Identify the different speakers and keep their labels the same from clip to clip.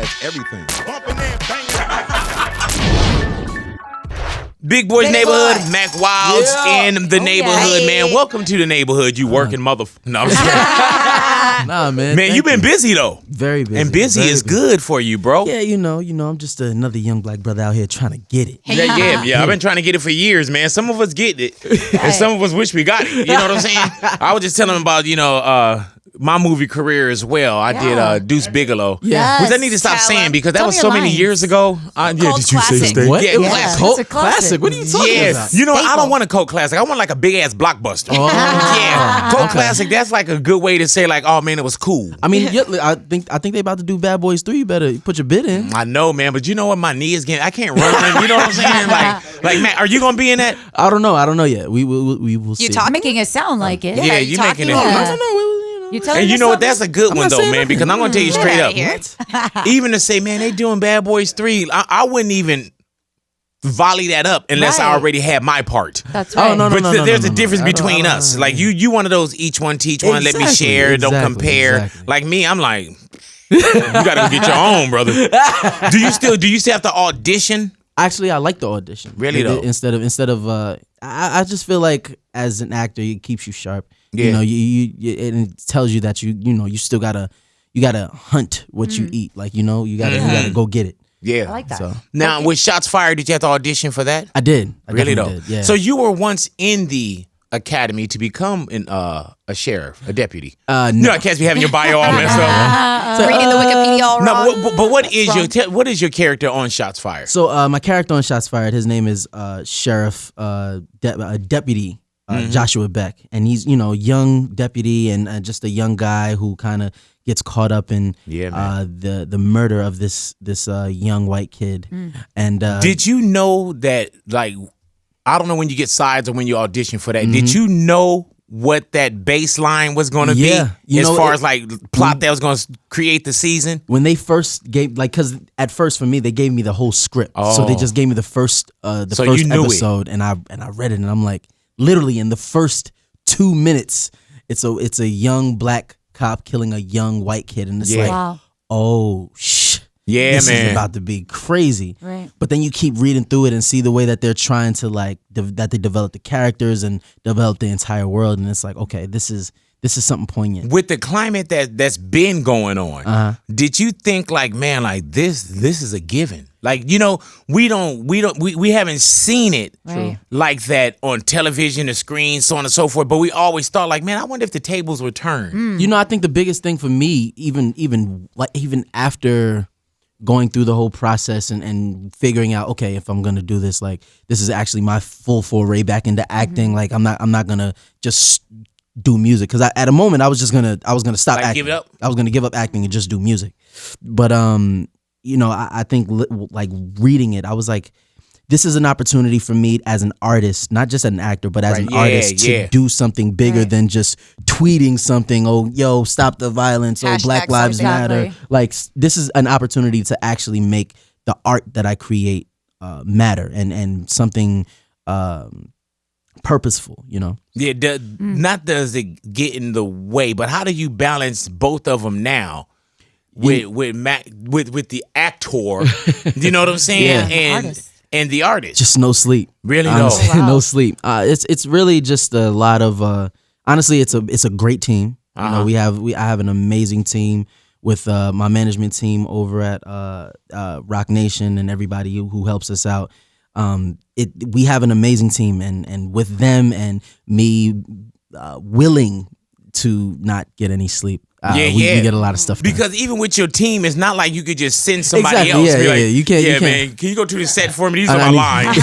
Speaker 1: That's everything.
Speaker 2: Bumping and banging.
Speaker 3: Big Boy's
Speaker 4: Big
Speaker 3: Neighborhood,
Speaker 4: Boy.
Speaker 3: Mack Wilds in the neighborhood, man. Welcome to the neighborhood, you working No, I'm just kidding.
Speaker 4: Nah, man.
Speaker 3: Man, you've been busy though.
Speaker 4: Very busy.
Speaker 3: And busy
Speaker 4: Very
Speaker 3: is
Speaker 4: busy.
Speaker 3: good for you, bro.
Speaker 4: Yeah, you know, I'm just another young black brother out here trying to get it.
Speaker 3: Yeah. I've been trying to get it for years, man. Some of us get it, and some of us wish we got it. You know what I'm saying? I was just telling him about, my movie career as well. I did Deuce Bigelow.
Speaker 4: Yeah.
Speaker 3: Which I need to stop saying because that
Speaker 5: Tell
Speaker 3: was
Speaker 5: me
Speaker 3: so
Speaker 5: your
Speaker 3: many
Speaker 5: lines.
Speaker 3: years ago.
Speaker 5: Cult classic.
Speaker 4: What?
Speaker 3: Yeah, it was
Speaker 5: Yeah.
Speaker 3: like
Speaker 4: Cult
Speaker 5: It's a classic.
Speaker 4: What are you talking about?
Speaker 3: You know, I
Speaker 5: Staple.
Speaker 3: don't want a cult classic. I want like a big ass blockbuster.
Speaker 4: Oh.
Speaker 3: Yeah, cult classic. That's like a good way to say like, oh man, it was cool.
Speaker 4: I mean, I think they about to do Bad Boys 3. You better put your bid in.
Speaker 3: I know, man, but you know what? My knee is getting. I can't run. You know what I'm saying? Like, man, are you gonna be in that?
Speaker 4: I don't know yet. We will see.
Speaker 5: You're making it sound like it.
Speaker 3: Yeah, you making it.
Speaker 5: Yeah.
Speaker 4: No.
Speaker 5: You telling
Speaker 3: And you
Speaker 5: us
Speaker 3: know what?
Speaker 5: something?
Speaker 3: That's a good
Speaker 4: I'm
Speaker 3: one
Speaker 4: not
Speaker 3: though,
Speaker 4: saying
Speaker 3: man.
Speaker 4: nothing.
Speaker 3: Because I'm gonna tell you straight up.
Speaker 5: outta
Speaker 3: Even to say, man, they doing Bad Boys 3. I wouldn't even volley that up unless I
Speaker 5: Right.
Speaker 3: already had my part.
Speaker 5: That's right.
Speaker 4: Oh, no.
Speaker 3: But there's a
Speaker 4: no.
Speaker 3: difference
Speaker 4: I don't-
Speaker 3: between
Speaker 4: I don't-
Speaker 3: us. Like you one of those each one teach one. Let me
Speaker 4: Exactly,
Speaker 3: share. Don't
Speaker 4: exactly,
Speaker 3: compare.
Speaker 4: exactly.
Speaker 3: Like me, I'm like, you gotta go get your own, brother. Do you still have to audition?
Speaker 4: Actually, I like the audition.
Speaker 3: Really, though?
Speaker 4: Instead of I just feel like as an actor, it keeps you sharp.
Speaker 3: Yeah.
Speaker 4: You know, you and it tells you that you still gotta hunt what you eat. Like you gotta go get it.
Speaker 3: Yeah.
Speaker 5: I like that.
Speaker 4: So
Speaker 3: Now, with Shots Fired, did you have to audition for that?
Speaker 4: I did. I
Speaker 3: Really though.
Speaker 4: definitely did, yeah.
Speaker 3: So you were once in the academy to become a sheriff, a deputy.
Speaker 4: No.
Speaker 3: You know, I can't be having your bio all messed up.
Speaker 5: Reading the Wikipedia all wrong.
Speaker 3: No, but what is your character on Shots Fired?
Speaker 4: So my character on Shots Fired, his name is Sheriff Deputy Joshua Beck, and he's young deputy and just a young guy who kind of gets caught up in the murder of this young white kid. And
Speaker 3: Did you know that, like, I don't know when you get sides or when you audition for that,
Speaker 4: Mm-hmm.
Speaker 3: did you know what that baseline was going to
Speaker 4: Yeah.
Speaker 3: be as far as like plot that was going to create the season?
Speaker 4: when they first gave, because at first for me they gave me the whole script, so they just gave me the first
Speaker 3: So
Speaker 4: first
Speaker 3: you knew it.
Speaker 4: episode, and I read it, and I'm like, literally in the first 2 minutes, it's a young black cop killing a young white kid, and it's
Speaker 3: Yeah.
Speaker 4: like,
Speaker 5: Wow.
Speaker 4: oh
Speaker 3: Yeah,
Speaker 4: this
Speaker 3: man.
Speaker 4: is about to be crazy.
Speaker 5: Right.
Speaker 4: But then you keep reading through it and see the way that they're trying to that they develop the characters and develop the entire world, and it's like, okay, this is something poignant.
Speaker 3: With the climate that's been going on, did you think like, man, like this is a given? Like, we haven't seen it
Speaker 5: Right.
Speaker 3: like that on television, the screen, so on and so forth. But we always thought like, man, I wonder if the tables were turned.
Speaker 4: I think the biggest thing for me, even after going through the whole process and figuring out, okay, if I'm gonna do this, like this is actually my full foray back into acting. Like I'm not gonna just do music, because at a moment I was gonna stop
Speaker 3: Like,
Speaker 4: acting.
Speaker 3: give it up?
Speaker 4: I was gonna give up acting and just do music. But I think like reading it, I was like, this is an opportunity for me as an artist, not just an actor, but as
Speaker 3: Right,
Speaker 4: an
Speaker 3: yeah,
Speaker 4: artist to
Speaker 3: yeah.
Speaker 4: do something bigger
Speaker 5: Right.
Speaker 4: than just tweeting something. Oh, yo, stop the violence. Oh,
Speaker 5: Hashtag
Speaker 4: Black Lives
Speaker 5: something.
Speaker 4: Matter.
Speaker 5: Exactly.
Speaker 4: Like this is an opportunity to actually make the art that I create matter and something purposeful.
Speaker 3: Yeah, not does it get in the way, but how do you balance both of them now? With Mac, with the actor, you know what I'm saying,
Speaker 4: Yeah.
Speaker 3: and the artist.
Speaker 4: Just no sleep.
Speaker 3: Really,
Speaker 4: Honestly,
Speaker 5: though? Oh, wow.
Speaker 4: no sleep. It's really just a lot of. Honestly, it's a great team. I have an amazing team with my management team over at Rock Nation and everybody who helps us out. We have an amazing team, and with them and me willing to not get any sleep. We get a lot of stuff done.
Speaker 3: Because even with your team, it's not like you could just send somebody
Speaker 4: Exactly,
Speaker 3: else.
Speaker 4: yeah,
Speaker 3: Be like,
Speaker 4: yeah, you can't-
Speaker 3: Yeah,
Speaker 4: you can't.
Speaker 3: man. Can you go to the set for me? These are
Speaker 4: I
Speaker 3: my
Speaker 4: need-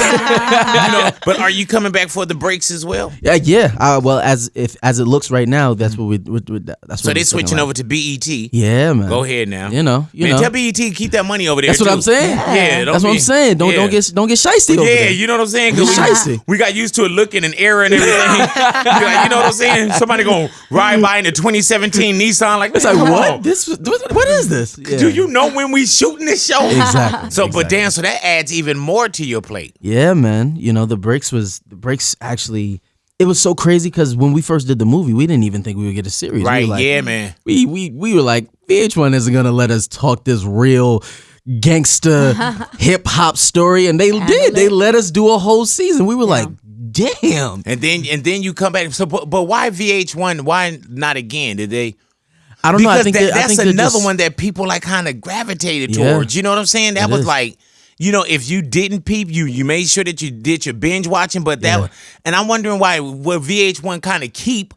Speaker 3: lines. But are you coming back for the breaks as well?
Speaker 4: Yeah. Well, as it looks right now, that's what that's
Speaker 3: So
Speaker 4: what
Speaker 3: they
Speaker 4: it's looking
Speaker 3: switching
Speaker 4: like.
Speaker 3: over to BET.
Speaker 4: Yeah, man.
Speaker 3: Go ahead now.
Speaker 4: You know.
Speaker 3: Man, tell BET keep that money over there.
Speaker 4: That's what
Speaker 3: too.
Speaker 4: I'm saying.
Speaker 3: Yeah,
Speaker 4: That's what I'm saying. Don't get shiesty over
Speaker 3: Yeah,
Speaker 4: there.
Speaker 3: you know what I'm saying?
Speaker 4: Don't
Speaker 3: 'Cause
Speaker 4: get shiesty.
Speaker 3: we got used to it looking and error and everything. You know what I'm saying? Somebody gonna ride by in a 2017 Nissan like,
Speaker 4: It's
Speaker 3: man,
Speaker 4: like
Speaker 3: come
Speaker 4: what?
Speaker 3: on.
Speaker 4: What is this? Yeah.
Speaker 3: Do you know when we shooting this show?
Speaker 4: Exactly.
Speaker 3: So, but
Speaker 4: exactly.
Speaker 3: damn, so that adds even more to your plate.
Speaker 4: Yeah, man. The breaks actually. It was so crazy because when we first did the movie, we didn't even think we would get a series.
Speaker 3: Right,
Speaker 4: We were like,
Speaker 3: yeah, man.
Speaker 4: We were like, VH1 isn't gonna let us talk this real gangster hip hop story, and they did. They let us do a whole season. We were like, damn.
Speaker 3: And then you come back. So, but why VH1? Why not again? Did they?
Speaker 4: I don't know. I
Speaker 3: Because
Speaker 4: think
Speaker 3: that's another one that people like kind of gravitated towards. You know what I'm saying? That was like, you know, if you didn't peep, you made sure that you did your binge watching. But and I'm wondering why what VH1 kind of keep,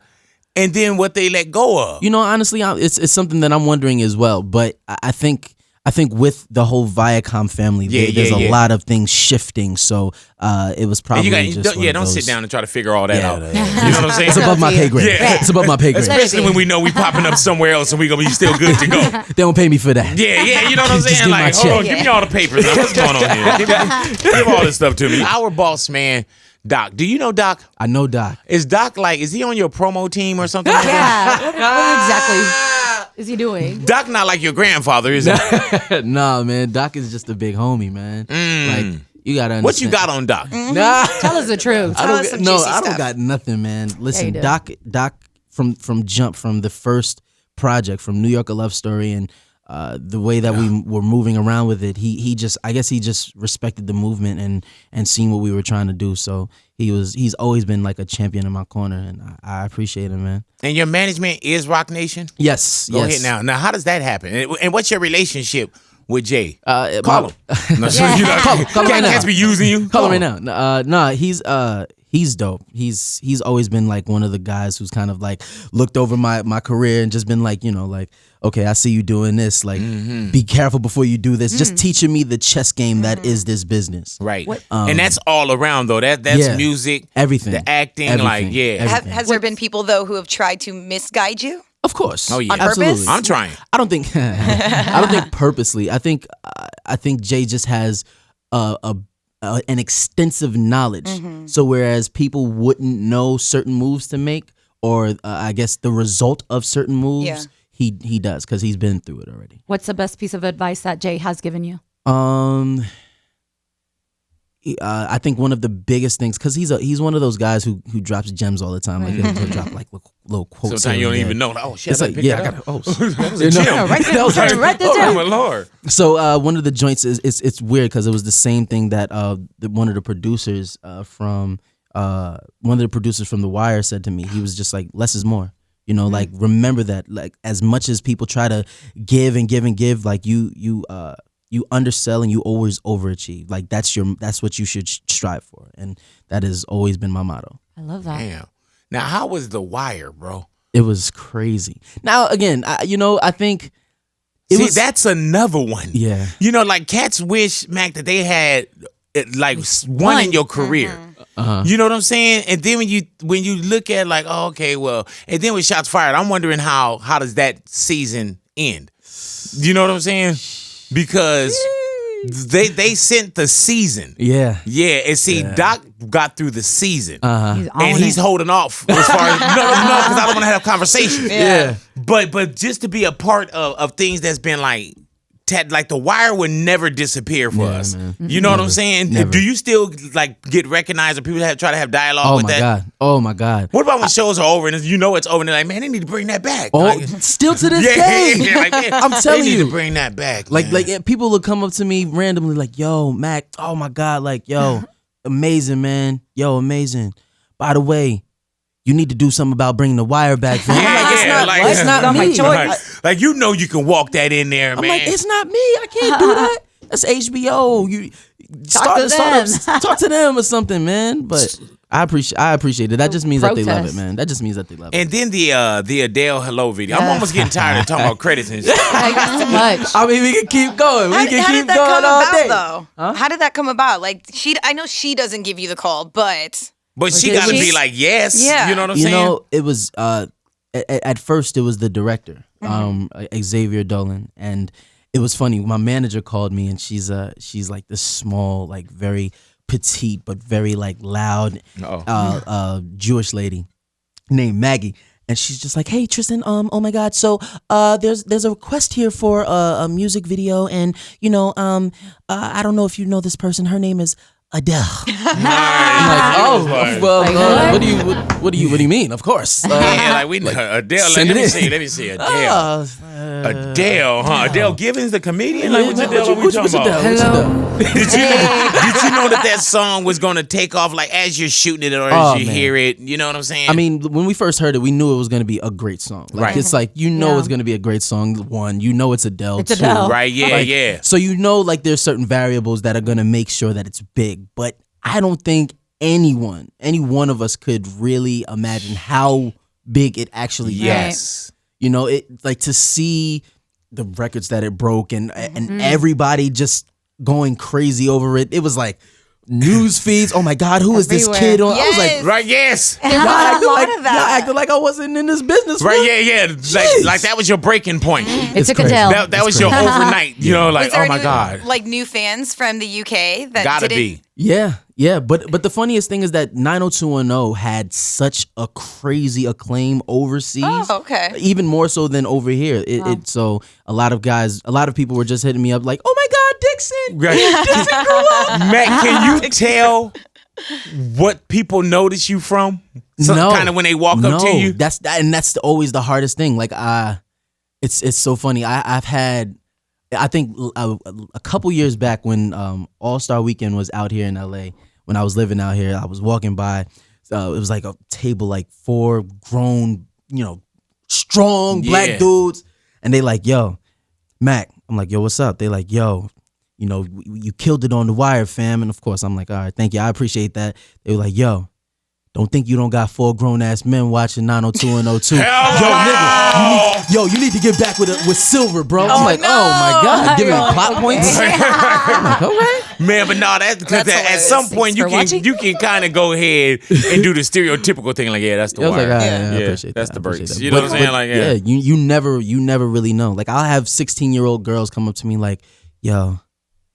Speaker 3: and then what they let go of.
Speaker 4: You know, honestly, it's something that I'm wondering as well. But I think with the whole Viacom family, there's a lot of things shifting. So it was probably
Speaker 3: don't sit down and try to figure all that out. You know what I'm saying?
Speaker 4: It's above my pay grade.
Speaker 3: Yeah.
Speaker 4: It's above my pay grade.
Speaker 3: Especially when we know we popping up somewhere else and we gonna be still good to go.
Speaker 4: They don't pay me for that.
Speaker 3: Yeah, you know what I'm
Speaker 4: Just
Speaker 3: saying?
Speaker 4: give my
Speaker 3: Like, hold on,
Speaker 4: check.
Speaker 3: give me all the papers. Now. What's going on here? Give all this stuff to me. Our boss man, Doc. Do you know Doc?
Speaker 4: I know Doc.
Speaker 3: Is Doc is he on your promo team or something like that?
Speaker 5: Yeah. What exactly is he doing?
Speaker 3: Doc not like your grandfather, is he?
Speaker 4: Nah, man. Doc is just a big homie, man. Like, you gotta understand.
Speaker 3: What you got on Doc?
Speaker 4: Nah.
Speaker 5: Tell us the truth.
Speaker 4: I
Speaker 1: Tell us some juicy
Speaker 4: don't
Speaker 1: stuff.
Speaker 4: got nothing, man. Listen,
Speaker 5: do.
Speaker 4: Doc from the first project, from New York: A Love Story, and the way that we were moving around with it, he just respected the movement and seen what we were trying to do. So he's always been like a champion in my corner, and I appreciate him, man.
Speaker 3: And your management is Rock Nation?
Speaker 4: Yes.
Speaker 3: Go ahead now. Now, how does that happen? And what's your relationship with Jay?
Speaker 4: Call
Speaker 3: him. No, so you know,
Speaker 4: Call him right now.
Speaker 3: Can't be using you.
Speaker 4: Call him right now. Nah, he's dope. He's always been like one of the guys who's kind of like looked over my career and just been like, you know, like, okay, I see you doing this. Like, be careful before you do this. Just teaching me the chess game that is this business.
Speaker 3: Right. And that's all around though. That's music,
Speaker 4: everything,
Speaker 3: the acting,
Speaker 4: everything, everything.
Speaker 1: Has there been people though who have tried to misguide you?
Speaker 4: Of course.
Speaker 3: Oh yeah.
Speaker 1: On purpose?
Speaker 4: Absolutely.
Speaker 3: I'm trying.
Speaker 4: I don't think purposely. I think Jay just has an extensive knowledge. So whereas people wouldn't know certain moves to make, or I guess the result of certain moves, he does because he's been through it already.
Speaker 5: What's the best piece of advice that Jay has given you?
Speaker 4: I think one of the biggest things, because he's one of those guys who drops gems all the time. Like he'll drop like little quotes.
Speaker 3: Sometimes you don't
Speaker 4: here and
Speaker 3: even
Speaker 4: there.
Speaker 3: know. Like, oh shit!
Speaker 4: It's like,
Speaker 3: I
Speaker 4: got
Speaker 3: that was a gem.
Speaker 5: Write this
Speaker 3: Oh
Speaker 5: down.
Speaker 3: my lord!
Speaker 4: So one of the joints is it's weird because it was the same thing that one of the producers from The Wire said to me. He was just like, less is more. You know, like remember that. Like as much as people try to give and give and give, like you undersell and you always overachieve. Like that's what you should strive for, and that has always been my motto.
Speaker 5: I love that.
Speaker 3: Damn. Now, how was The Wire, bro?
Speaker 4: It was crazy. Now again, I think
Speaker 3: that's another one.
Speaker 4: Yeah.
Speaker 3: You know, like cats wish, Mac, that they had like one in your career. You know what I'm saying? And then when you look at like, oh, okay, well, and then with Shots Fired, I'm wondering how does that season end? You know what I'm saying? Because they sent the season.
Speaker 4: Yeah.
Speaker 3: Yeah, and see, Doc got through the season.
Speaker 5: He's on
Speaker 3: And he's
Speaker 5: it.
Speaker 3: holding off as far as no, because I don't want to have conversations.
Speaker 4: Yeah.
Speaker 3: But just to be a part of things that's been like The Wire would never disappear for us.
Speaker 4: Man.
Speaker 3: You know what I'm saying?
Speaker 4: Never.
Speaker 3: Do you still like get recognized or people try to have dialogue with that?
Speaker 4: Oh my God.
Speaker 3: What about when shows are over and you know it's over and they're like, man, they need to bring that back.
Speaker 4: Oh,
Speaker 3: Like,
Speaker 4: still to this
Speaker 3: yeah,
Speaker 4: day.
Speaker 3: like, man,
Speaker 4: I'm telling
Speaker 3: they need
Speaker 4: you.
Speaker 3: to bring that back.
Speaker 4: Like
Speaker 3: man.
Speaker 4: yeah, people will come up to me randomly like, yo, Mac, oh my God, like, yo, amazing, man. Yo, amazing. By the way, you need to do something about bringing The Wire back. Fam. I'm like, it's not
Speaker 5: my
Speaker 4: me.
Speaker 5: choice.
Speaker 3: Like you know you can walk that in there,
Speaker 4: I'm
Speaker 3: man.
Speaker 4: like, it's not me. I can't do that. That's HBO. You talk to them or something, man. But I appreciate it. That just means that they love it, man. That just means that they love it.
Speaker 3: And then the Adele Hello video. I'm almost getting tired of talking about credits and shit.
Speaker 5: Thank you so much.
Speaker 4: I mean, we can keep going.
Speaker 1: How
Speaker 4: We can
Speaker 1: did
Speaker 4: keep
Speaker 1: that
Speaker 4: going
Speaker 1: come
Speaker 4: all
Speaker 1: about,
Speaker 4: day.
Speaker 1: though? How did that come about? Like I know she doesn't give you the call, but
Speaker 3: But she got to be like, yes.
Speaker 1: Yeah.
Speaker 3: You know what I'm
Speaker 4: You
Speaker 3: saying?
Speaker 4: know, it was at first it was the director, Xavier Dolan, and it was funny. My manager called me, and she's like this small, like very petite but very like loud Jewish lady named Maggie. And she's just like, hey, Tristan, oh my God. So there's a request here for a music video. And, you know, I don't know if you know this person. Her name is Adele.
Speaker 3: I'm
Speaker 4: Like, oh, well,
Speaker 5: Like,
Speaker 4: what do you mean? Of course.
Speaker 3: yeah, like we Adele.
Speaker 4: send
Speaker 3: Like,
Speaker 4: it
Speaker 3: let me see Adele.
Speaker 4: Uh,
Speaker 3: Adele, huh? Adele Givens, the comedian. Like, which Adele are we
Speaker 4: Which
Speaker 3: talking about?
Speaker 4: Adele?
Speaker 3: Did you know that song was gonna take off like as you're shooting it or as you
Speaker 4: man.
Speaker 3: hear it? You know what I'm saying?
Speaker 4: I mean, when we first heard it, we knew it was going to be a great song. Like,
Speaker 3: Right.
Speaker 4: It's like,
Speaker 5: Yeah.
Speaker 4: it's going to be a great song. One, it's Adele.
Speaker 5: It's
Speaker 4: two.
Speaker 5: Adele.
Speaker 3: right? Yeah,
Speaker 4: Like,
Speaker 3: yeah.
Speaker 4: So like there's certain variables that are going to make sure that it's big. But I don't think any one of us could really imagine how big it actually is.
Speaker 3: Yes.
Speaker 4: You know, it like to see the records that it broke and everybody just going crazy over it. It was like news feeds. Oh my God, who is this
Speaker 5: Everywhere.
Speaker 4: kid on? I was
Speaker 1: Yes.
Speaker 4: like,
Speaker 3: Right? Yes.
Speaker 1: There was a lot of that.
Speaker 4: y'all acted like I wasn't in this business.
Speaker 3: Right?
Speaker 4: man.
Speaker 3: Yeah, yeah. Like that was your breaking point.
Speaker 5: It took
Speaker 4: crazy.
Speaker 5: Adele.
Speaker 3: That was your overnight. You know, like
Speaker 1: Was there
Speaker 3: oh my
Speaker 1: any,
Speaker 3: God,
Speaker 1: like new fans from the UK that
Speaker 3: gotta
Speaker 1: didn't?
Speaker 3: be.
Speaker 4: Yeah. But the funniest thing is that 90210 had such a crazy acclaim overseas.
Speaker 1: Oh, okay.
Speaker 4: Even more so than over here. So a lot of people were just hitting me up like, oh my God, Dixon.
Speaker 3: Right.
Speaker 4: Dixon grew up.
Speaker 3: Matt, can you tell what people notice you from?
Speaker 4: No.
Speaker 3: Kind of when they walk up to you.
Speaker 4: That's always the hardest thing. Like it's so funny. I've had, I think a couple years back when All-Star Weekend was out here in LA, when I was living out here, I was walking by. It was like a table, like 4 grown, strong black
Speaker 3: Yeah.
Speaker 4: dudes, and they like, yo, Mac. I'm like, yo, what's up? They like, yo, you killed it on The Wire, fam. And of course, I'm like, all right, thank you, I appreciate that. They were like, yo, don't think you don't got 4 grown ass men watching 90210. Yo, nigga, you need to get back with Silver, bro. I'm like,
Speaker 1: no.
Speaker 4: oh my God, give me plot points. I'm like, all right.
Speaker 3: Man, but no, that's because
Speaker 1: That's
Speaker 3: at some
Speaker 1: hilarious.
Speaker 3: point
Speaker 5: Thanks for
Speaker 3: you can kind of go ahead and do the stereotypical thing, like, yeah, that's the
Speaker 4: I was
Speaker 3: wire.
Speaker 4: like, all right,
Speaker 1: Yeah.
Speaker 4: I
Speaker 3: Yeah,
Speaker 4: appreciate
Speaker 3: that's
Speaker 4: that.
Speaker 3: the
Speaker 4: I appreciate
Speaker 3: breaks.
Speaker 4: that.
Speaker 3: You know what I'm saying? Like, yeah.
Speaker 4: you never really know. Like, I'll have 16-year-old girls come up to me like, yo,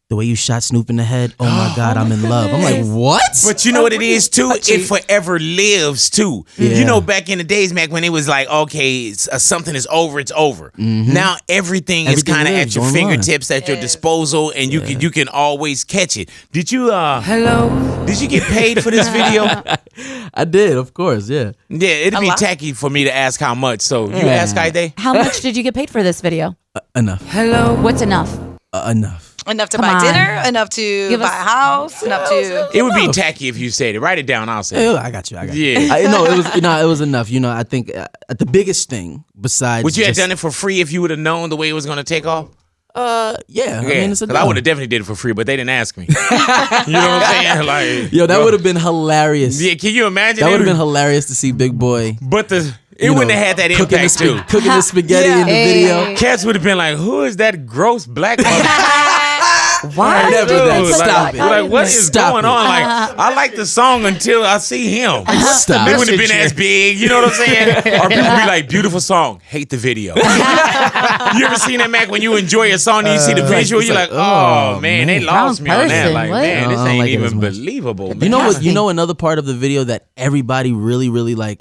Speaker 4: the way you shot Snoop in the head, oh my God, I'm in love. I'm like, what?
Speaker 3: But you know what it is too? It forever lives too.
Speaker 4: Yeah.
Speaker 3: You know, back in the days, Mac, when it was like, okay, something is over, it's over. Now everything is
Speaker 4: Everything
Speaker 3: kind of at
Speaker 4: lives
Speaker 3: your
Speaker 4: online.
Speaker 3: fingertips, at your disposal, and you can always catch it. Did you Did you get paid for this video?
Speaker 4: I did, of course, yeah.
Speaker 3: Yeah, it'd be
Speaker 1: lot.
Speaker 3: tacky for me to ask how much. So you
Speaker 4: Yeah.
Speaker 3: ask Ide?
Speaker 5: How much did you get paid for this video?
Speaker 4: Enough.
Speaker 5: What's enough?
Speaker 4: Enough.
Speaker 1: Enough to
Speaker 5: Come
Speaker 1: buy
Speaker 5: on.
Speaker 1: dinner, enough to
Speaker 5: Give
Speaker 1: buy
Speaker 5: us-
Speaker 1: a house, enough to.
Speaker 3: It would be tacky if you said it. Write it down. I'll say it.
Speaker 4: I got you.
Speaker 3: Yeah.
Speaker 4: It was enough. I think the biggest thing besides
Speaker 3: Would you have
Speaker 4: just-
Speaker 3: done it for free if you would have known the way it was going to take off?
Speaker 4: Yeah.
Speaker 3: Yeah,
Speaker 4: I mean, it's a
Speaker 3: because I would have definitely did it for free, but they didn't ask me. You know what I'm saying? Like,
Speaker 4: Yo, that would have been hilarious.
Speaker 3: yeah. Can you imagine?
Speaker 4: That would have been hilarious to see Big Boy.
Speaker 3: But it wouldn't have had that impact too.
Speaker 4: Cooking the spaghetti
Speaker 1: Yeah.
Speaker 4: in the
Speaker 5: Hey.
Speaker 4: video.
Speaker 3: Cats would have been like, "Who is that gross black mother?"
Speaker 5: Why?
Speaker 4: Never
Speaker 5: did
Speaker 4: that.
Speaker 5: they put
Speaker 4: Stop
Speaker 5: that
Speaker 4: it.
Speaker 3: Like, what is
Speaker 4: Stop
Speaker 3: going
Speaker 4: it.
Speaker 3: on? Like, I like the song until I see him.
Speaker 4: Stop.
Speaker 3: It wouldn't have been as big. You know what I'm saying? Or people be like, "Beautiful song, hate the video." You ever seen that, Mac? When you enjoy a song and you see the visual,
Speaker 4: it's
Speaker 3: you're
Speaker 4: like,
Speaker 3: like, "Oh
Speaker 4: oh,
Speaker 3: man, they
Speaker 4: man.
Speaker 3: lost me on that."
Speaker 5: Person,
Speaker 3: Like,
Speaker 5: what?
Speaker 3: man, this
Speaker 4: I don't
Speaker 3: ain't
Speaker 4: like it as
Speaker 3: even
Speaker 4: much.
Speaker 3: believable.
Speaker 4: You know what?
Speaker 5: Nasty.
Speaker 4: Another part of the video that everybody really, really like.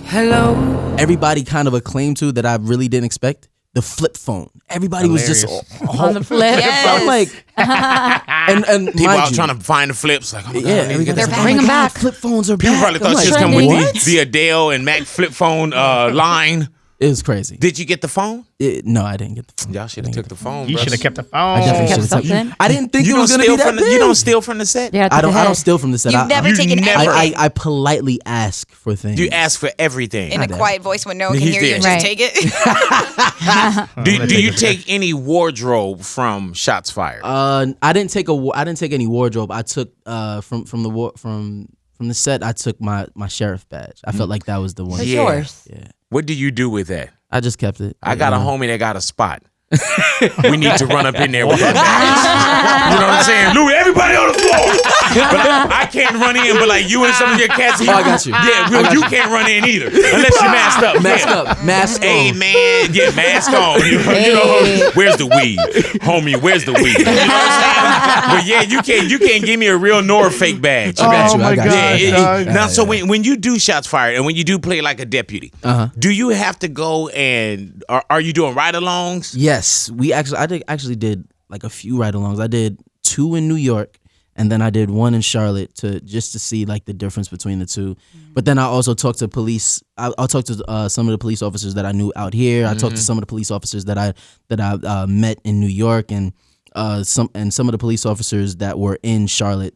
Speaker 4: Everybody kind of acclaimed to that I really didn't expect. The flip phone. Everybody was just
Speaker 5: On the flip.
Speaker 1: Yes.
Speaker 4: I'm like, and
Speaker 3: People
Speaker 4: mind
Speaker 3: out
Speaker 4: you,
Speaker 3: trying to find the flips. Like, oh my God, I
Speaker 4: yeah,
Speaker 3: need to get
Speaker 4: everybody's
Speaker 3: this.
Speaker 4: like,
Speaker 5: Bring
Speaker 4: oh my
Speaker 5: them
Speaker 4: God,
Speaker 5: back.
Speaker 4: flip phones are
Speaker 3: People
Speaker 4: back.
Speaker 3: probably thought
Speaker 4: I'm
Speaker 3: she was
Speaker 4: like,
Speaker 3: coming with
Speaker 4: what?
Speaker 3: the Adele and Mack flip phone line.
Speaker 4: It was crazy.
Speaker 3: Did you get the phone?
Speaker 4: No, I didn't get the phone.
Speaker 3: Y'all should have took the phone.
Speaker 2: You
Speaker 3: bruh.
Speaker 2: should have kept the phone.
Speaker 4: I definitely
Speaker 5: Kept
Speaker 4: should have
Speaker 5: something?
Speaker 4: I didn't think
Speaker 3: You
Speaker 4: it
Speaker 3: don't
Speaker 4: was gonna be
Speaker 3: steal
Speaker 4: that
Speaker 3: from the,
Speaker 4: big.
Speaker 3: you don't steal from the set.
Speaker 5: Yeah,
Speaker 4: I don't steal from the set.
Speaker 1: You've never
Speaker 3: You
Speaker 1: taken
Speaker 3: never-
Speaker 1: anything
Speaker 4: I politely ask for things.
Speaker 3: You ask for everything.
Speaker 1: in a quiet voice when no one can
Speaker 3: He's
Speaker 1: hear you and
Speaker 3: there.
Speaker 1: just
Speaker 5: Right.
Speaker 1: take it.
Speaker 3: Do you take any wardrobe from Shots Fired?
Speaker 4: I didn't take any wardrobe. I took from the set. I took my sheriff badge. I felt like that was the one.
Speaker 5: It's
Speaker 3: Yeah.
Speaker 5: yours.
Speaker 4: Yeah,
Speaker 3: What do you do with that?
Speaker 4: I just kept it.
Speaker 3: I got a homie that got a spot. We need to run up in there with that badge. You know what I'm saying? Louis, everybody on the floor. But I can't run in, but like you and some of your cats.
Speaker 4: Oh, I got you.
Speaker 3: Yeah, well, you can't run in either. Unless you're masked up.
Speaker 4: Mask
Speaker 3: Yeah.
Speaker 4: up, mask
Speaker 3: Hey
Speaker 4: on.
Speaker 3: man, yeah, mask on. You know,
Speaker 5: Hey.
Speaker 3: where's the weed, homie? Where's the weed? You know what I'm saying? But yeah, you can't give me a real nor fake badge.
Speaker 4: I got
Speaker 2: Oh
Speaker 4: you.
Speaker 2: my
Speaker 4: I got
Speaker 2: gosh,
Speaker 4: you.
Speaker 2: dog.
Speaker 3: Now, so when you do Shots Fired and when you do play like a deputy, do you have to go and are you doing ride-alongs?
Speaker 4: Yes, I actually did like a few ride-alongs. I did 2 in New York, and then I did one in Charlotte to see like the difference between the two. But then I also talked to police. I'll talk to some of the police officers that I knew out here. I talked to some of the police officers that I met in New York, and some of the police officers that were in Charlotte,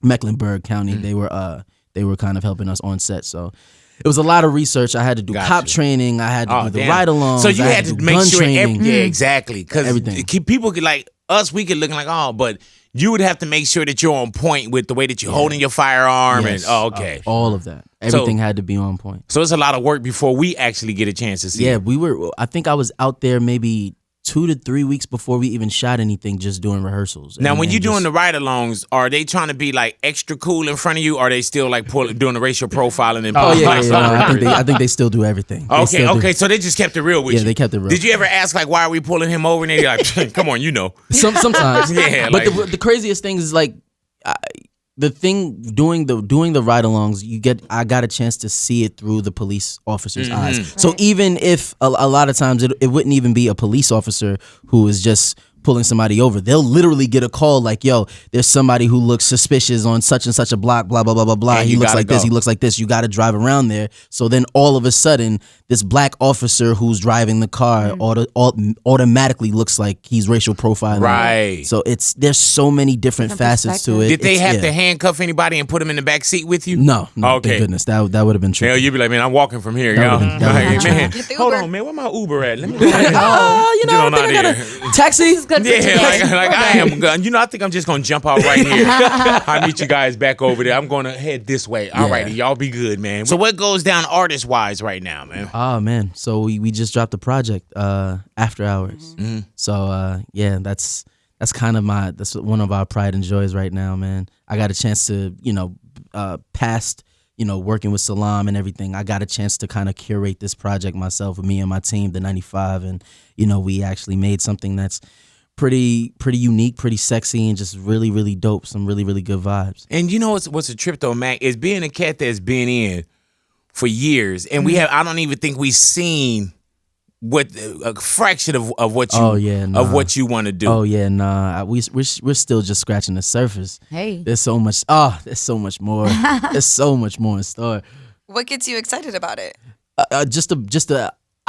Speaker 4: Mecklenburg County. They were kind of helping us on set. So it was a lot of research. I had to do cop training. I had to do the ride-alongs.
Speaker 3: So you had to make sure
Speaker 4: yeah,
Speaker 3: exactly, because
Speaker 4: everything.
Speaker 3: People could like us. We could looking like but you would have to make sure that you're on point with the way that you're holding your firearm
Speaker 4: Yes.
Speaker 3: and okay,
Speaker 4: all of that. Everything had to be on point.
Speaker 3: So it's a lot of work before we actually get a chance to see.
Speaker 4: Yeah,
Speaker 3: it.
Speaker 4: I think I was out there maybe 2 to 3 weeks before we even shot anything, just doing rehearsals.
Speaker 3: Now, when you're doing the ride-alongs, are they trying to be like extra cool in front of you, or are they still like doing the racial profiling and?
Speaker 4: Oh yeah. No, I think they still do everything.
Speaker 3: Okay. So they just kept it real with you.
Speaker 4: Yeah, they kept it real.
Speaker 3: Did you ever ask like, why are we pulling him over? And they're like, come on, you know.
Speaker 4: Sometimes.
Speaker 3: Yeah.
Speaker 4: But the craziest thing is like. The thing doing the ride-alongs, I got a chance to see it through the police officer's eyes. So even if a lot of times it wouldn't even be a police officer who is just pulling somebody over, they'll literally get a call like, yo, there's somebody who looks suspicious on such and such a block, blah, blah, blah, blah, blah.
Speaker 3: And
Speaker 4: he looks like this, he looks like this. You got to drive around there. So then all of a sudden, this black officer who's driving the car automatically looks like he's racial profiling.
Speaker 3: Right.
Speaker 4: So there's so many different facets to it.
Speaker 3: Did they have to handcuff anybody and put him in the back seat with you?
Speaker 4: No.
Speaker 3: Okay.
Speaker 4: Thank goodness. That would have been true.
Speaker 3: Hell, you'd be like, man, I'm walking from here,
Speaker 4: That
Speaker 3: y'all.
Speaker 4: would've been
Speaker 3: Man,
Speaker 1: Get the
Speaker 3: hold
Speaker 1: Uber.
Speaker 3: on, man. Where my Uber at? Let me.
Speaker 4: I think I got a taxi.
Speaker 5: Good for
Speaker 3: Yeah,
Speaker 5: today.
Speaker 3: like I am. I think I'm just gonna jump out right here. I'll meet you guys back over there. I'm gonna head this way. All righty, y'all be good, man. So what goes down artist wise right now, man?
Speaker 4: Oh man, so we just dropped the project After Hours. So yeah, that's kind of that's one of our pride and joys right now, man. I got a chance to past working with Salam and everything. I got a chance to kind of curate this project myself with me and my team, the 95, and we actually made something that's pretty unique, pretty sexy, and just really, really dope. Some really, really good vibes.
Speaker 3: And you know what's a trip though, Mac, is being a cat that's been in for years, and we have. I don't even think we've seen what a fraction of what you of what you want to do.
Speaker 4: Oh yeah, nah. We're still just scratching the surface.
Speaker 5: Hey.
Speaker 4: There's so much. There's so much more. There's so much more in store.
Speaker 1: What gets you excited about it?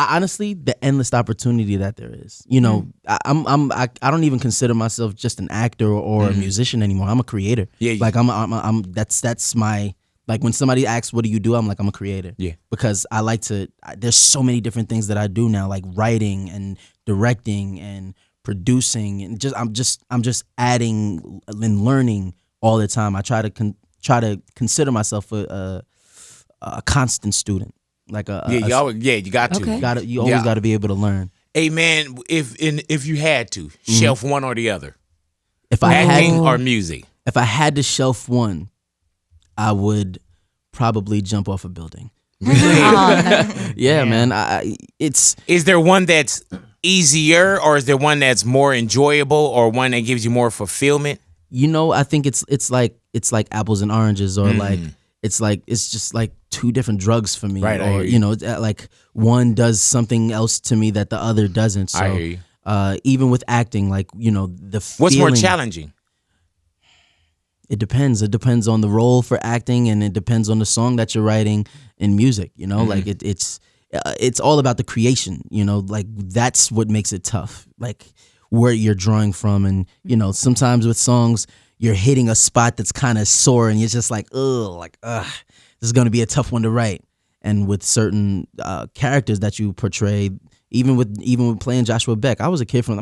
Speaker 4: Honestly, the endless opportunity that there is. I don't even consider myself just an actor or a musician anymore. I'm a creator.
Speaker 3: Yeah.
Speaker 4: Like that's my, like when somebody asks what do you do, I'm like, I'm a creator.
Speaker 3: Yeah.
Speaker 4: Because I like to. There's so many different things that I do now, like writing and directing and producing, and I'm just adding and learning all the time. I try to consider myself a constant student. Like
Speaker 3: you got to.
Speaker 5: Okay.
Speaker 4: You always got to be able to learn.
Speaker 3: Hey man, if you had to shelf one or the other,
Speaker 4: If I
Speaker 3: acting or music,
Speaker 4: if I had to shelf one, I would probably jump off a building. Yeah, man.
Speaker 3: is there one that's easier, or is there one that's more enjoyable, or one that gives you more fulfillment?
Speaker 4: I think it's like apples and oranges, or like it's just like two different drugs for me.
Speaker 3: Right, I
Speaker 4: or
Speaker 3: hear you.
Speaker 4: like one does something else to me that the other doesn't. So
Speaker 3: I hear you.
Speaker 4: even with acting, like the
Speaker 3: What's more
Speaker 4: feeling-
Speaker 3: challenging?
Speaker 4: It depends. It depends on the role for acting, and it depends on the song that you're writing in music. Like it's all about the creation. Like that's what makes it tough. Like where you're drawing from, and sometimes with songs you're hitting a spot that's kind of sore, and you're just like, this is gonna be a tough one to write. And with certain characters that you portray, even with playing Joshua Beck, I'm a kid from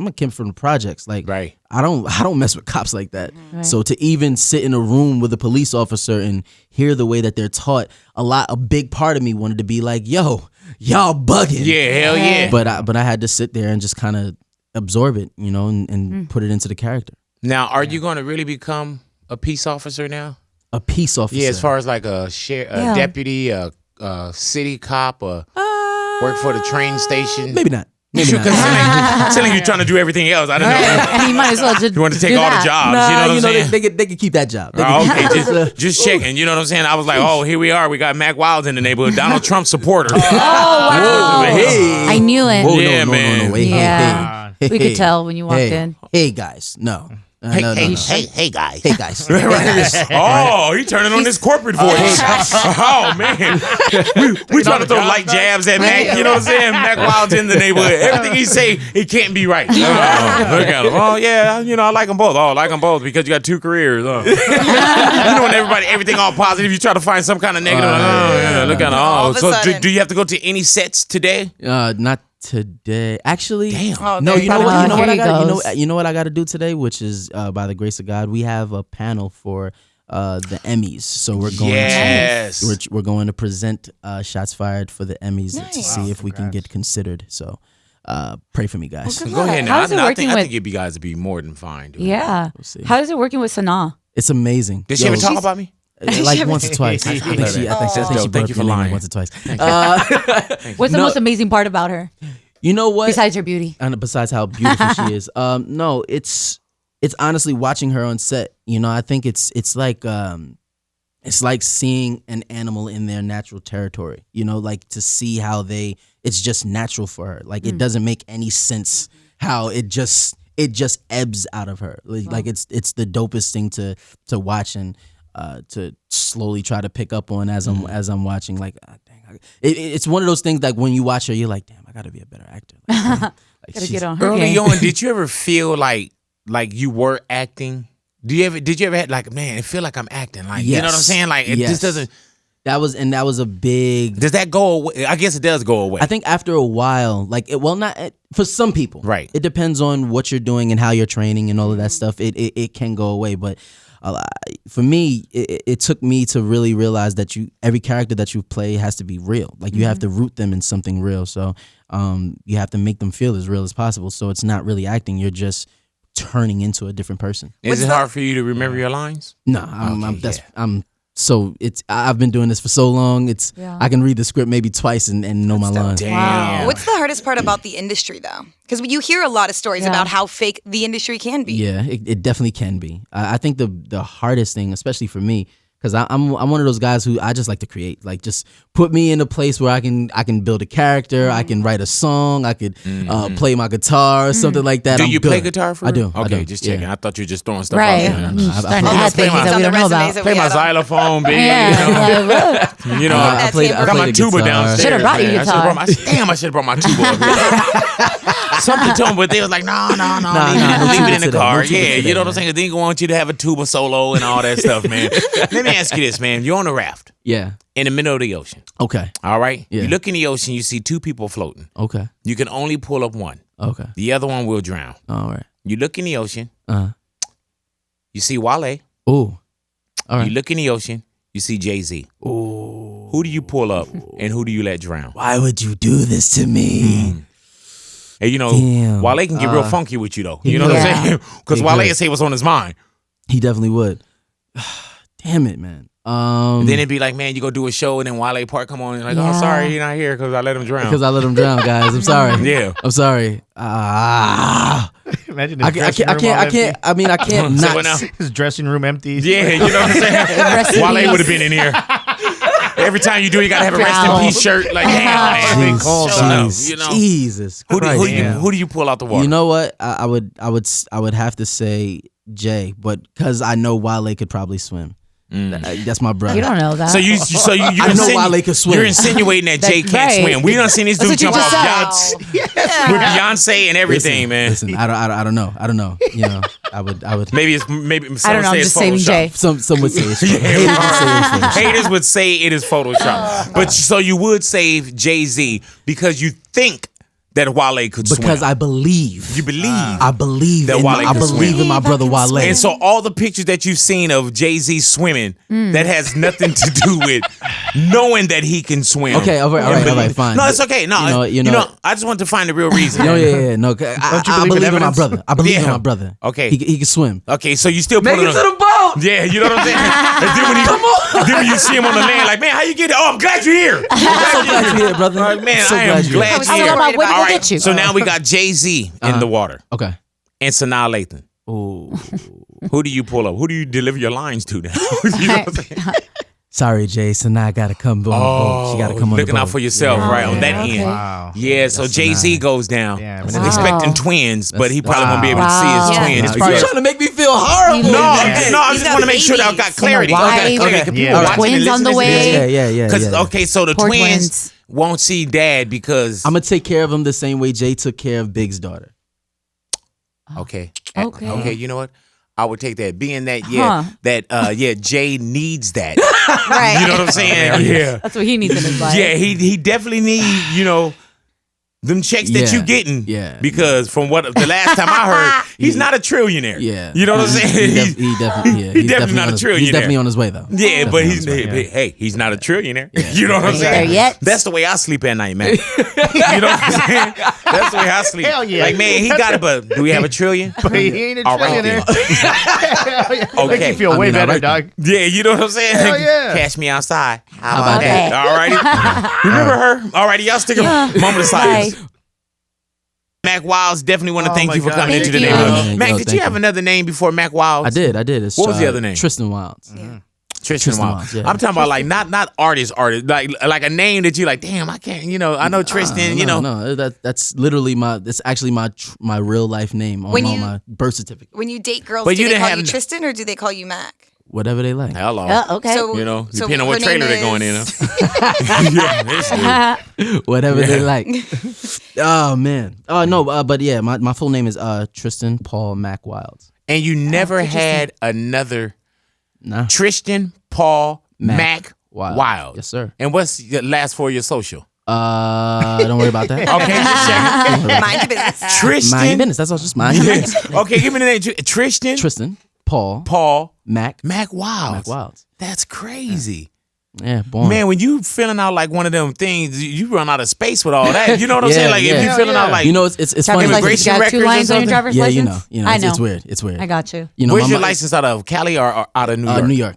Speaker 4: the projects. Like,
Speaker 3: Right.
Speaker 4: I don't mess with cops like that.
Speaker 5: Right.
Speaker 4: So to even sit in a room with a police officer and hear the way that they're taught, a big part of me wanted to be like, yo, y'all bugging.
Speaker 3: Yeah, hell yeah.
Speaker 4: But I had to sit there and just kind of absorb it, and put it into the character.
Speaker 3: Now, are you going to really become a peace officer now?
Speaker 4: A peace officer.
Speaker 3: Yeah, as far as like a deputy, a city cop, work for the train station.
Speaker 4: Maybe not.
Speaker 3: Because it's like you're trying to do everything else. I don't know.
Speaker 5: You might as well just
Speaker 3: You want to take
Speaker 5: do
Speaker 3: all
Speaker 5: that.
Speaker 3: the jobs.
Speaker 4: Nah,
Speaker 3: you know what I'm saying?
Speaker 4: they could keep that job. They
Speaker 3: Oh,
Speaker 4: could
Speaker 3: okay,
Speaker 4: keep that.
Speaker 3: just checking. You know what I'm saying? I was like, oh, here we are. We got Mack Wilds in the neighborhood, Donald Trump supporter.
Speaker 5: Oh, wow.
Speaker 3: Hey.
Speaker 5: I knew it.
Speaker 4: Whoa,
Speaker 3: Yeah,
Speaker 4: no,
Speaker 3: man.
Speaker 4: Wait,
Speaker 5: Yeah.
Speaker 4: hey,
Speaker 5: We could tell when you walked in.
Speaker 4: Hey, guys, no.
Speaker 3: Hey, guys.
Speaker 4: Hey guys.
Speaker 3: Oh, he turning on this corporate voice. Oh man, we trying to throw light jabs at Mack. You know what I'm saying? Mack Wild's in the neighborhood. Everything he say, it can't be right. Look at him. Oh yeah, I like them both. Oh, I like them both because you got 2 careers. When everything all positive, you try to find some kind of negative. Look at him.
Speaker 1: All of a
Speaker 3: So
Speaker 1: sudden.
Speaker 3: do you have to go to any sets today?
Speaker 4: Not today. Actually,
Speaker 3: Damn.
Speaker 1: Oh,
Speaker 4: no.
Speaker 1: there
Speaker 4: You know what? You know what
Speaker 5: Here
Speaker 4: I
Speaker 5: he
Speaker 4: got.
Speaker 5: goes.
Speaker 4: You know what I got to do today, which is by the grace of God, we have a panel for the Emmys. So we're going.
Speaker 3: Yes.
Speaker 4: We're going to present Shots Fired for the Emmys to
Speaker 1: Nice.
Speaker 4: see if we can get considered. So pray for me, guys.
Speaker 5: Well,
Speaker 3: Go ahead now.
Speaker 5: How is it working
Speaker 3: I
Speaker 5: with?
Speaker 3: think you guys would be more than fine. Doing
Speaker 5: Yeah.
Speaker 4: see.
Speaker 5: How is it working with Sanaa?
Speaker 4: It's amazing.
Speaker 3: Did she ever talk about me?
Speaker 4: Like once or twice. I think she
Speaker 3: dope. Thank
Speaker 4: broke
Speaker 3: you for
Speaker 4: your name
Speaker 3: lying.
Speaker 4: once or twice.
Speaker 5: What's the
Speaker 4: No.
Speaker 5: most amazing part about her
Speaker 4: You know what?
Speaker 5: besides her beauty?
Speaker 4: And besides how beautiful she is, no, it's honestly watching her on set. I think it's like seeing an animal in their natural territory. Like to see how it's just natural for her. Like it doesn't make any sense how it just ebbs out of her. Like it's the dopest thing to watch and to slowly try to pick up on as I'm watching. Like dang, it's one of those things like when you watch her, you're like, damn, I gotta be a better actor.
Speaker 5: Gotta get on her
Speaker 3: Early
Speaker 5: game.
Speaker 3: on, did you ever feel like you were acting? Did you ever have like, man, I feel like I'm acting? Like, you know what I'm
Speaker 4: Yes.
Speaker 3: saying? Like it
Speaker 4: Yes.
Speaker 3: just doesn't.
Speaker 4: That was a big.
Speaker 3: Does that go away? I guess it does go away.
Speaker 4: I think after a while, not for some people,
Speaker 3: Right.
Speaker 4: It depends on what you're doing and how you're training and all of that stuff. It can go away, but for me, it took me to really realize that every character that you play has to be real. Like you have to root them in something real. So you have to make them feel as real as possible. So it's not really acting. You're just turning into a different person.
Speaker 3: Is it hard for you to remember your lines?
Speaker 4: No, I've been doing this for so long. I can read the script maybe twice and know my lines.
Speaker 3: Damn.
Speaker 5: Wow.
Speaker 1: What's the hardest part about the industry, though? Because you hear a lot of stories
Speaker 5: Yeah.
Speaker 1: about how fake the industry can be.
Speaker 4: Yeah, it definitely can be. I think the hardest thing, especially for me, because I'm one of those guys who I just like to create. Like just put me in a place where I can build a character. I can write a song. I could play my guitar or something like that.
Speaker 3: Do
Speaker 4: I'm
Speaker 3: you play
Speaker 4: good.
Speaker 3: guitar for
Speaker 4: I
Speaker 3: real?
Speaker 4: do.
Speaker 3: Okay,
Speaker 4: I do.
Speaker 3: just checking.
Speaker 4: Yeah.
Speaker 3: I thought you were just throwing stuff
Speaker 5: Right.
Speaker 3: out there.
Speaker 5: I'm just starting to
Speaker 4: I
Speaker 5: add
Speaker 3: play
Speaker 5: things
Speaker 3: my-
Speaker 5: that we
Speaker 1: on the
Speaker 5: don't know
Speaker 1: resumes
Speaker 5: about.
Speaker 1: that
Speaker 3: Play
Speaker 1: we
Speaker 3: my
Speaker 1: had on.
Speaker 3: xylophone, baby.
Speaker 5: Yeah.
Speaker 3: You know,
Speaker 1: I played-
Speaker 3: I got my
Speaker 4: the
Speaker 3: tuba
Speaker 4: guitar.
Speaker 3: downstairs.
Speaker 5: Should've brought your
Speaker 3: man.
Speaker 5: guitar.
Speaker 3: Damn, I should have brought my tuba up here. Something told me, but they was like, no, leave
Speaker 4: no
Speaker 3: it in
Speaker 4: tuba
Speaker 3: the car.
Speaker 4: today. No tuba
Speaker 3: Yeah,
Speaker 4: today,
Speaker 3: you know what I'm
Speaker 4: man.
Speaker 3: saying? They want you to have a tuba solo and all that stuff, man. Let me ask you this, man. You're on a raft
Speaker 4: Yeah.
Speaker 3: in the middle of the ocean,
Speaker 4: Okay.
Speaker 3: all right?
Speaker 4: Yeah.
Speaker 3: You look in the ocean, you see 2 people floating.
Speaker 4: Okay.
Speaker 3: You can only pull up one.
Speaker 4: Okay.
Speaker 3: The other one will drown.
Speaker 4: All right.
Speaker 3: You look in the ocean,
Speaker 4: Uh.
Speaker 3: you see Wale.
Speaker 4: Ooh. All
Speaker 3: You
Speaker 4: right.
Speaker 3: look in the ocean, you see Jay-Z.
Speaker 4: Ooh.
Speaker 3: Who do you pull up and who do you let drown?
Speaker 4: Why would you do this to me?
Speaker 3: And you know,
Speaker 4: Damn.
Speaker 3: Wale can get real funky with you though. You know what
Speaker 5: Yeah.
Speaker 3: I'm saying? Because
Speaker 4: He
Speaker 3: Wale
Speaker 4: could.
Speaker 3: will say what's on his mind.
Speaker 4: He definitely would. Damn it, man.
Speaker 3: And then it'd be like, man, you go do a show and then Wale Park come on and like, oh,
Speaker 5: Yeah.
Speaker 3: sorry, you're not here because I let him drown.
Speaker 4: Because I let him drown, guys. I'm sorry.
Speaker 3: Yeah.
Speaker 4: I'm sorry.
Speaker 2: Imagine
Speaker 4: I
Speaker 2: his dressing room all empty.
Speaker 4: I mean, I can't
Speaker 3: Say
Speaker 4: not.
Speaker 3: what now?
Speaker 2: His dressing room empty.
Speaker 3: Yeah, you know what I'm saying?
Speaker 5: Rest in
Speaker 3: Wale
Speaker 5: peace.
Speaker 3: would have been in here. Every time you do, you gotta have a rest in
Speaker 5: Drown.
Speaker 3: peace shirt. Like, damn, man.
Speaker 2: Been cold,
Speaker 3: Show
Speaker 2: though.
Speaker 3: up, you know.
Speaker 4: Jesus
Speaker 3: Who do
Speaker 4: Christ.
Speaker 3: you pull out the water?
Speaker 4: You know what? I would have to say Jay, but because I know Wale could probably swim. That's my brother.
Speaker 5: You don't know that.
Speaker 3: So you
Speaker 4: I know Wale can swim.
Speaker 3: You're insinuating that Jay
Speaker 5: That's
Speaker 3: can't
Speaker 5: right.
Speaker 3: swim. We done seen this dude
Speaker 5: That's what
Speaker 3: jump
Speaker 5: you
Speaker 3: off
Speaker 5: just
Speaker 3: yachts
Speaker 5: said.
Speaker 3: with Beyonce and everything, man.
Speaker 4: Listen, I don't know. You know, I would.
Speaker 3: Maybe
Speaker 5: I don't know.
Speaker 3: say
Speaker 5: I'm
Speaker 3: it's
Speaker 5: just saving
Speaker 3: Photoshop.
Speaker 5: Jay.
Speaker 4: Some would say it's Photoshop.
Speaker 3: Haters would say it is Photoshop. But so you would save Jay-Z because you think that Wale could swim.
Speaker 4: Because I believe.
Speaker 3: You believe.
Speaker 4: I believe
Speaker 3: That
Speaker 4: in
Speaker 3: Wale
Speaker 4: I
Speaker 3: can
Speaker 4: believe
Speaker 3: swim.
Speaker 4: in my brother Wale.
Speaker 3: And so all the pictures that you've seen of Jay-Z swimming, that has nothing to do with knowing that he can swim.
Speaker 4: Okay, all right, fine.
Speaker 3: No, it's okay. No,
Speaker 4: You know,
Speaker 3: I just want to find the real reason.
Speaker 4: yeah. No, I believe in my brother. I believe in
Speaker 3: Yeah.
Speaker 4: my brother.
Speaker 3: Okay.
Speaker 4: He can swim.
Speaker 3: Okay, so you still
Speaker 4: Make
Speaker 3: put
Speaker 4: it to the boat.
Speaker 3: Yeah, you know what I'm saying? And then when you see him on the land, like, man, how you get it? Oh, I'm glad you're here.
Speaker 4: I'm so glad you're here, brother.
Speaker 3: Like, man,
Speaker 4: So
Speaker 3: I am
Speaker 4: glad you're
Speaker 3: glad
Speaker 4: here.
Speaker 3: you're
Speaker 1: I
Speaker 3: here.
Speaker 1: was
Speaker 5: about
Speaker 1: worried
Speaker 5: when
Speaker 1: about
Speaker 5: we'll
Speaker 1: it.
Speaker 5: get you.
Speaker 3: So now we got Jay-Z in the water
Speaker 4: Okay.
Speaker 3: and Sanaa Lathan.
Speaker 4: Ooh.
Speaker 3: Who do you pull up? Who do you deliver your lines to now? You know what I'm saying?
Speaker 4: sorry, Jay. So now I gotta come. Boom, boom. She gotta come on.
Speaker 3: Looking
Speaker 4: the
Speaker 3: out
Speaker 4: boat.
Speaker 3: for yourself,
Speaker 4: Yeah,
Speaker 3: right on that
Speaker 5: okay.
Speaker 3: end.
Speaker 2: Wow.
Speaker 3: Yeah, so Jay-Z goes down,
Speaker 2: Yeah,
Speaker 3: expecting twins, but he probably won't be able to see his
Speaker 5: Wow.
Speaker 3: twins.
Speaker 1: Yeah.
Speaker 4: You're
Speaker 3: because-
Speaker 4: trying to make me feel horrible.
Speaker 3: No,
Speaker 5: Yeah.
Speaker 3: I
Speaker 1: He's
Speaker 3: just
Speaker 1: got
Speaker 3: want to make sure that I
Speaker 1: babies.
Speaker 3: got clarity.
Speaker 5: And a wife.
Speaker 3: Okay, people
Speaker 2: Yeah.
Speaker 3: watching and
Speaker 5: Twins on the
Speaker 3: listening to this.
Speaker 5: way.
Speaker 4: Yeah.
Speaker 3: Because okay, so the
Speaker 5: Poor
Speaker 3: twins
Speaker 5: twins.
Speaker 3: won't see dad because
Speaker 4: I'm gonna take care of him the same way Jay took care of Big's daughter.
Speaker 3: okay,
Speaker 5: Okay.
Speaker 3: You know what? I would take that. Being that Jay needs that.
Speaker 1: Right.
Speaker 3: You know what I'm saying? Yeah.
Speaker 5: That's what he needs in his life.
Speaker 3: Yeah, he definitely need, them checks that
Speaker 4: Yeah.
Speaker 3: you getting.
Speaker 4: Yeah.
Speaker 3: Because from what the last time I heard, he's not a trillionaire.
Speaker 4: Yeah.
Speaker 3: You know what I'm saying?
Speaker 4: He definitely. Yeah,
Speaker 3: He's definitely not a
Speaker 4: on his-
Speaker 3: trillionaire.
Speaker 4: He's definitely on his way though.
Speaker 3: Yeah, but
Speaker 4: Definitely
Speaker 3: he's
Speaker 4: on his way.
Speaker 3: he's not a trillionaire. You know what I'm
Speaker 5: Ain't there
Speaker 3: saying?
Speaker 5: yet.
Speaker 3: That's the way I sleep at night, man. You know what I'm saying? That's the way I sleep.
Speaker 2: Hell yeah.
Speaker 3: Like, man, he got it, but do we have a trillion?
Speaker 2: But he ain't a
Speaker 3: All right,
Speaker 2: trillionaire. Make
Speaker 3: Okay.
Speaker 2: you feel
Speaker 4: I
Speaker 2: way
Speaker 4: mean,
Speaker 2: better,
Speaker 4: I
Speaker 2: dog.
Speaker 3: Yeah, you know what I'm saying?
Speaker 2: Hell yeah.
Speaker 3: Cash me outside. How
Speaker 4: about
Speaker 3: about that? Alrighty. Remember her? Alrighty, y'all stick a moment of silence.
Speaker 5: Bye.
Speaker 3: Mack Wilds, definitely want to thank
Speaker 2: my
Speaker 3: you for
Speaker 2: God.
Speaker 3: coming
Speaker 5: Thank
Speaker 3: into the
Speaker 5: you.
Speaker 3: neighborhood.
Speaker 4: Yo,
Speaker 3: Mack, did
Speaker 4: thank
Speaker 3: you have
Speaker 4: you.
Speaker 3: another name before Mack Wilds?
Speaker 4: I did. It's,
Speaker 3: What was the other name?
Speaker 4: Tristan Wilds.
Speaker 3: Tristan Wilds.
Speaker 4: Wilds, yeah.
Speaker 3: I'm talking about like not artist, like a name that you like. Damn, I can't. I know Tristan.
Speaker 4: No, that's literally that's actually my real life name on
Speaker 1: When you-
Speaker 4: my birth certificate.
Speaker 1: When you date girls,
Speaker 3: But
Speaker 1: do
Speaker 3: you
Speaker 1: they
Speaker 3: didn't
Speaker 1: call
Speaker 3: have
Speaker 1: you
Speaker 3: n-
Speaker 1: Tristan or do they call you Mac?
Speaker 4: Whatever they like.
Speaker 3: Hello.
Speaker 5: Okay.
Speaker 1: So
Speaker 3: Depending on what
Speaker 1: her name
Speaker 3: trailer they're going in.
Speaker 1: is-
Speaker 3: Yeah, this dude.
Speaker 4: Whatever they like. Oh man. Oh no. But yeah, my full name is Tristan Paul Mack Wilds.
Speaker 3: And you never had another
Speaker 4: Nah.
Speaker 3: Tristan Paul Mack
Speaker 4: Wild.
Speaker 3: Wild.
Speaker 4: Yes, sir.
Speaker 3: And what's the last four of your social?
Speaker 4: Don't worry about that.
Speaker 3: Okay, just checking.
Speaker 1: Mind your business.
Speaker 3: Tristan.
Speaker 4: Mind your business. That's all. Just mind your business.
Speaker 3: Okay, give me the name. Tristan
Speaker 4: Tristan Paul
Speaker 3: Paul
Speaker 4: Mack
Speaker 3: Wilds.
Speaker 4: Mack Wilds.
Speaker 3: That's crazy.
Speaker 4: Yeah, born.
Speaker 3: Man, when you filling out like one of them things, you run out of space with all that. You know what I'm
Speaker 4: Yeah,
Speaker 3: saying? Like if
Speaker 4: yeah.
Speaker 3: you filling out like,
Speaker 4: you know, it's funny.
Speaker 5: Driver's license,
Speaker 3: Immigration
Speaker 5: you got two
Speaker 3: records or
Speaker 5: lines on your
Speaker 3: something?
Speaker 5: driver's
Speaker 4: Yeah,
Speaker 5: license?
Speaker 4: you know,
Speaker 5: I know.
Speaker 4: it's weird. It's weird.
Speaker 5: I got you.
Speaker 4: You know,
Speaker 3: where's your
Speaker 4: my-
Speaker 3: license out of? Cali or out of New York?
Speaker 4: New York.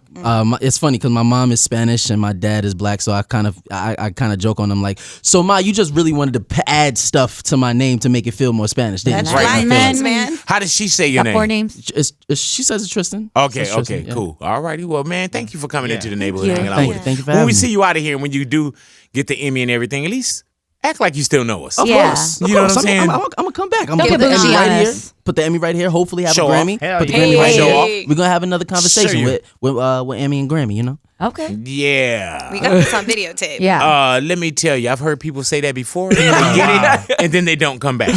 Speaker 4: It's funny because my mom is Spanish and my dad is black, so I kind of joke on them like, so Ma, you just really wanted to add stuff to my name to make it feel more Spanish, didn't
Speaker 5: That's
Speaker 4: you?
Speaker 3: right.
Speaker 1: Latin
Speaker 5: man.
Speaker 1: names, man.
Speaker 3: How does she say your
Speaker 5: Got four
Speaker 3: name?
Speaker 5: names.
Speaker 4: She says it's Tristan.
Speaker 3: Okay,
Speaker 4: It's Tristan, yeah.
Speaker 3: cool. All righty. Well, man, thank you for coming into the neighborhood,
Speaker 5: you.
Speaker 3: hanging out
Speaker 4: Thank
Speaker 3: with
Speaker 4: you.
Speaker 3: us.
Speaker 4: Thank you for
Speaker 3: When
Speaker 4: having
Speaker 3: we
Speaker 4: me.
Speaker 3: see you out of here, and when you do get the Emmy and everything, at least act like you still know us.
Speaker 4: Of
Speaker 5: Yeah.
Speaker 4: course.
Speaker 3: You know what I'm saying?
Speaker 4: I'm gonna come back. I'm
Speaker 5: Don't
Speaker 4: gonna put
Speaker 5: get
Speaker 4: the Emmy
Speaker 5: bougie
Speaker 4: right
Speaker 5: on
Speaker 4: here.
Speaker 5: us.
Speaker 4: Put the Emmy right here. Hopefully have
Speaker 3: Show
Speaker 4: a
Speaker 3: off.
Speaker 4: Grammy.
Speaker 2: Hell
Speaker 4: Put the
Speaker 2: yeah.
Speaker 4: Grammy right
Speaker 3: Show
Speaker 4: here.
Speaker 3: off.
Speaker 4: We're gonna have another
Speaker 3: Show
Speaker 4: conversation
Speaker 3: you.
Speaker 4: with Emmy and Grammy. You know.
Speaker 5: Okay.
Speaker 3: Yeah.
Speaker 1: We got this on videotape.
Speaker 5: Yeah.
Speaker 3: Let me tell you, I've heard people say that before, and they get it, and then they don't come back.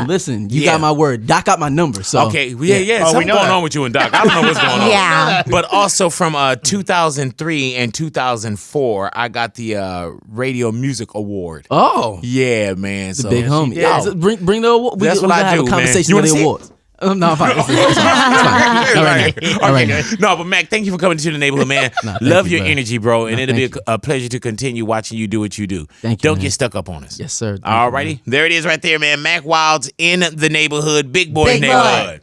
Speaker 4: Listen. You
Speaker 3: Yeah.
Speaker 4: got my word. Doc got my number. So
Speaker 3: Okay, yeah.
Speaker 2: Oh, we
Speaker 3: Something
Speaker 2: know
Speaker 3: going
Speaker 2: that.
Speaker 3: on with you and Doc. I don't know what's going on.
Speaker 5: Yeah.
Speaker 3: But also from 2003 and 2004, I got the Radio Music Award.
Speaker 4: Oh,
Speaker 3: Yeah, man. So
Speaker 4: big homie.
Speaker 3: Yeah.
Speaker 4: Yeah, bring the award.
Speaker 3: That's
Speaker 4: We're
Speaker 3: what
Speaker 4: gonna
Speaker 3: I
Speaker 4: have
Speaker 3: do,
Speaker 4: a
Speaker 3: man.
Speaker 4: conversation
Speaker 3: You
Speaker 4: with
Speaker 3: wanna
Speaker 4: the
Speaker 3: see it?
Speaker 4: awards. No, I'm fine. It's fine. All right. All right.
Speaker 3: No, but Mac, thank you for coming to the neighborhood, man.
Speaker 4: Nah, thank
Speaker 3: Love
Speaker 4: you,
Speaker 3: your
Speaker 4: bro.
Speaker 3: energy, bro, and
Speaker 4: Nah,
Speaker 3: it'll be
Speaker 4: thank
Speaker 3: a pleasure to continue watching you do what you do.
Speaker 4: Thank you,
Speaker 3: Don't
Speaker 4: man.
Speaker 3: get stuck up on us.
Speaker 4: Yes, sir. Thank you,
Speaker 3: All righty. There it is right there, man. Mack Wilds in the neighborhood. Big boy's
Speaker 5: Big boy.
Speaker 3: neighborhood.